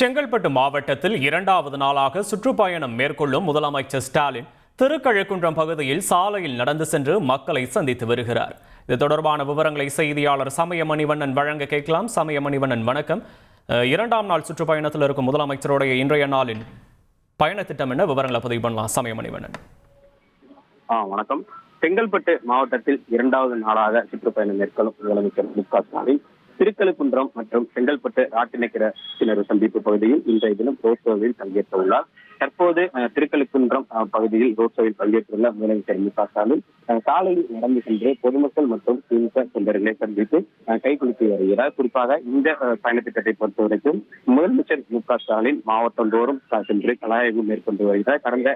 செங்கல்பட்டு மாவட்டத்தில் இரண்டாவது நாளாக சுற்றுப்பயணம் மேற்கொள்ளும் முதலமைச்சர் ஸ்டாலின் திருக்கழுக்குன்றம் பகுதியில் சாலையில் நடந்து சென்று மக்களை சந்தித்து வருகிறார். இது தொடர்பான விவரங்களை செய்தியாளர் சமயமணிவண்ணன் வழங்க கேட்கலாம். சமயமணிவண்ணன், வணக்கம். இரண்டாம் நாள் சுற்றுப்பயணத்தில் இருக்கும் முதலமைச்சருடைய இன்றைய நாளின் பயண திட்டம் என்ன? விவரங்களை பதிவு பண்ணலாம். சமயமணிவண்ணன். வணக்கம். செங்கல்பட்டு மாவட்டத்தில் இரண்டாவது நாளாக சுற்றுப்பயணம் மேற்கொள்ளும் முதலமைச்சர் மு.க.ஸ்டாலின் திருக்கழுக்குன்றம் மற்றும் செங்கல்பட்டு ராட்டினக்கிற கிணறு சந்திப்பு பகுதியில் இன்றைய தினம் ரோட் ஷோவில் பங்கேற்க உள்ளார். தற்போது திருக்கழுக்குன்றம் பகுதியில் ரோட் ஷோவில் பங்கேற்றுள்ள முதலமைச்சர் மு.க.ஸ்டாலின் சாலையில் நடந்து சென்று பொதுமக்கள் மற்றும் திமுக தொண்டர்களை சந்தித்து கைகுலுக்கி வருகிறார். குறிப்பாக இந்த பயண திட்டத்தை பொறுத்தவரைக்கும் முதலமைச்சர் மு.க.ஸ்டாலின் மாவட்டந்தோறும் சென்று கலாய்வு மேற்கொண்டு வருகிறார். கடந்த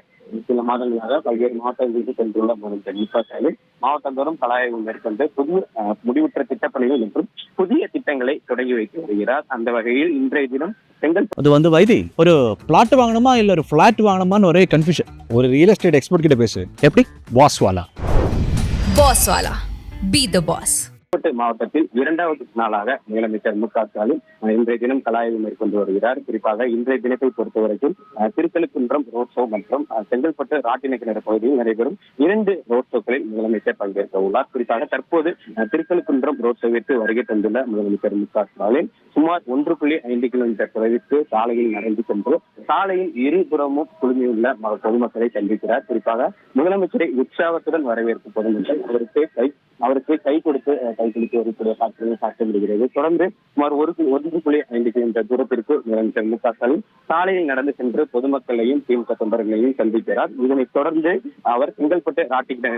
சில மாதங்களாக பல்வேறு மாவட்டங்களுக்கு சென்றுள்ள முதலமைச்சர் மு.க.ஸ்டாலின் மாவட்டந்தோறும் கலாய்வு மேற்கொண்டு புதிய முடிவுற்ற திட்டப்பணிகள் மற்றும் புதிய திட்டங்களை தொடங்கி வைத்து வருகிறார். அந்த வகையில் இன்றைய தினம் அது வைத்தி ஒரு பிளாட் வாங்கணுமா இல்ல ஒரு பிளாட் வாங்கணுமான்னு ஒரே கன்ஃபியூஷன். ஒரு ரியல் எஸ்டேட் எக்ஸ்பர்ட் கிட்ட பேசு. எப்படி? பாஸ் வாலா பி தி பாஸ். மாவட்டத்தில் இரண்டாவது நாளாக முதலமைச்சர் மு.க.ஸ்டாலின் இன்றைய தினம் கலாய்வு மேற்கொண்டு வருகிறார். குறிப்பாக இன்றைய தினத்தை பொறுத்தவரைக்கும் திருக்கழுக்குன்றம் ரோட் ஷோ மற்றும் செங்கல்பட்டு ராட்டினக்கிணறு பகுதியில் நடைபெறும் 2 ரோட் ஷோக்களில் முதலமைச்சர் பங்கேற்க உள்ளார். குறிப்பாக தற்போது திருக்கழுக்குன்றம் ரோட் ஷோவிற்கு வருகை தந்துள்ள முதலமைச்சர் மு.க.ஸ்டாலின் சுமார் 1.5 கிலோமீட்டர் தொலைவிற்கு சாலையில் நடந்து சென்று சாலையில் இருபுறமும் குழுமியுள்ள பொதுமக்களை சந்திக்கிறார். குறிப்பாக முதலமைச்சரை உற்சாகத்துடன் வரவேற்கும் பொதுமக்கள் அவருக்கு கை கொடுத்து கைகுலுக்கி வரக்கூடிய காட்சிகள் பார்க்க முடிகிறது. தொடர்ந்து சுமார் 1.5 கிலோமீட்டர் தூரத்திற்கு முதலமைச்சர் மு.க.ஸ்டாலின் சாலையில் நடந்து சென்று பொதுமக்களையும் திமுக தொண்டர்களையும் சந்திக்கிறார். இதனைத் தொடர்ந்து அவர் செங்கல்பட்டு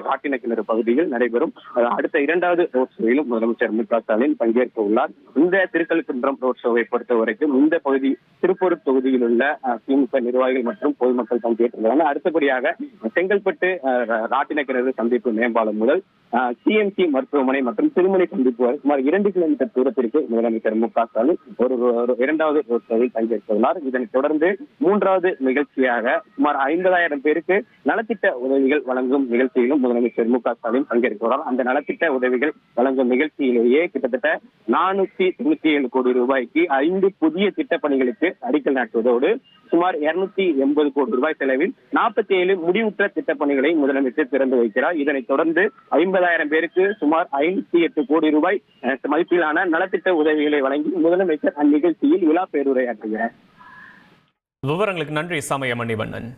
ராட்டினக்கிணறு பகுதியில் நடைபெறும் அடுத்த 2வது ரோட் ஷோவிலும் முதலமைச்சர் மு.க.ஸ்டாலின் பங்கேற்க உள்ளார். இந்த திருக்கழுக்குன்றம் ரோட் ஷோவை பொறுத்த வரைக்கும் இந்த பகுதி திருப்பூர் தொகுதியில் உள்ள திமுக நிர்வாகிகள் மற்றும் பொதுமக்கள் பங்கேற்றுள்ளனர். அடுத்தபடியாக செங்கல்பட்டு ராட்டினக்கிணறு சந்திப்பு மேம்பாலம் முதல் சிஎம்சி மருத்துவமனை மற்றும் திருமணி சந்திப்பு வரை சுமார் 2 கிலோமீட்டர் தூரத்திற்கு முதலமைச்சர் மு.க.ஸ்டாலின் ஒரு 2வது ரோட் ஷோவில் பங்கேற்க உள்ளார். இதனைத் தொடர்ந்து 3வது நிகழ்ச்சியாக சுமார் 50,000 பேருக்கு நலத்திட்ட உதவிகள் வழங்கும் நிகழ்ச்சியிலும் முதலமைச்சர் மு.க.ஸ்டாலின் பங்கேற்க உள்ளார். அந்த நலத்திட்ட உதவிகள் வழங்கும் நிகழ்ச்சியிலேயே கிட்டத்தட்ட 497 கோடி ரூபாய்க்கு 5 புதிய திட்டப்பணிகளுக்கு அடிக்கல் நாட்டுவதோடு சுமார் 280 கோடி ரூபாய் செலவில் 47 முடிவுற்ற திட்டப்பணிகளை முதலமைச்சர் திறந்து வைக்கிறார். இதனைத் தொடர்ந்து 50,000 பேருக்கு சுமார் 58 கோடி ரூபாய் மதிப்பிலான நலத்திட்ட உதவிகளை வழங்கி முதலமைச்சர் அந்நிகழ்ச்சியில் விழா பேருரையாற்றுகிறார். விவரங்களுக்கு நன்றி சமயமணிவண்ணன்.